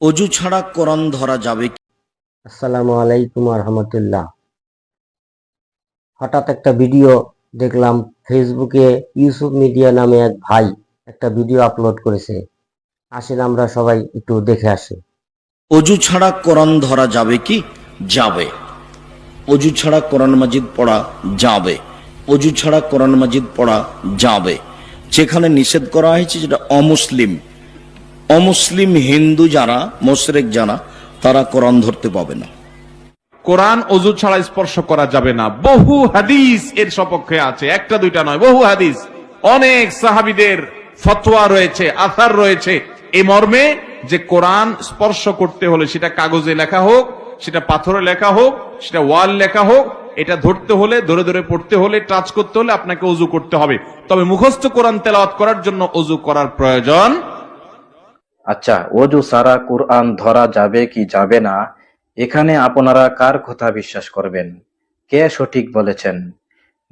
অজু ছাড়া কোরআন ধরা যাবে কি? আসসালামু আলাইকুম রহমতুল্লাহ। হঠাৎ একটা ভিডিও দেখলাম ফেসবুকে। ইউসুফ মিডিয়া নামে এক ভাই একটা ভিডিও আপলোড করেছে। আসেন আমরা সবাই একটু দেখে আসি। অজু ছাড়া কোরআন ধরা যাবে কি? যাবে। অজু ছাড়া কোরআন মাজিদ পড়া যাবে। অজু ছাড়া কোরআন মাজিদ পড়া যাবে। যেখানে নিষেধ করা হয়েছে যেটা অমুসলিম হিন্দু যারা, মুশরিক যারা, তারা কোরআন ধরতে পাবে না। কোরআন অজু ছাড়া স্পর্শ করা যাবে না। বহু হাদিস এর সপক্ষে আছে, একটা দুইটা নয়, বহু হাদিস। অনেক সাহাবীদের ফতোয়া রয়েছে, আসার রয়েছে এই মর্মে যে কোরআন স্পর্শ করতে হলে, সেটা কাগজে লেখা হোক, সেটা পাথরে লেখা হোক, সেটা ওয়াল লেখা হোক, এটা ধরতে হলে, ধরে ধরে পড়তে হলে, টাচ করতে হলে আপনাকে অজু করতে হবে। তবে মুখস্থ কোরআন তেলাওয়াত করার জন্য অজু করার প্রয়োজন। আচ্ছা, অজু ছাড়া কুরআন ধরা যাবে কি যাবে না, এখানে আপনারা কার কথা বিশ্বাস করবেন? কে সঠিক বলেছেন?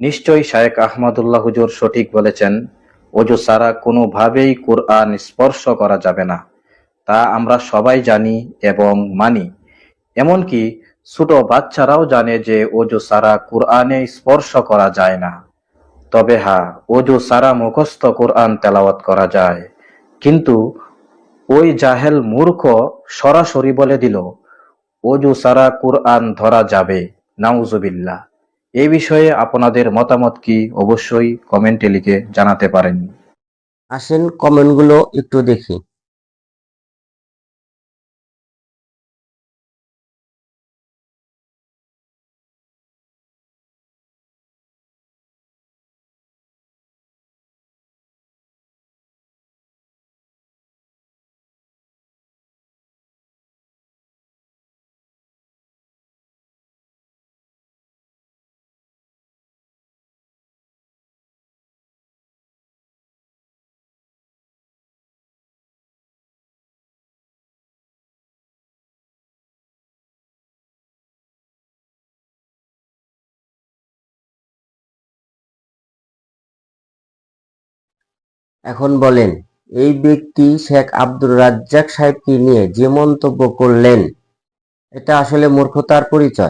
নিশ্চয়ই শায়েখ আহমদুল্লাহ হুজুর সঠিক বলেছেন, অজু ছাড়া কোনোভাবেই কুরআন স্পর্শ করা যাবে না। তা আমরা সবাই জানি এবং মানি। এমনকি ছোট বাচ্চারাও জানে যে অজু ছাড়া কুরআনে স্পর্শ করা যায় না। তবে হ্যাঁ, অজু ছাড়া মুখস্থ কুরআন তেলাওয়াত করা যায়। কিন্তু ওই জাহেল মূর্খ সরাসরি বলে দিল অজু ছাড়া কুরআন ধরা যাবে। নাউজুবিল্লাহ। এই বিষয়ে আপনাদের মতামত কি? অবশ্যই কমেন্টে লিখে জানাতে পারেন। আসেন কমেন্টগুলো একটু দেখি। এখন বলেন, এই ব্যক্তি শেখ আব্দুর রাজ্জাক সাহেবকে নিয়ে যে মন্তব্য করলেন, এটা আসলে মূর্খতার পরিচয়।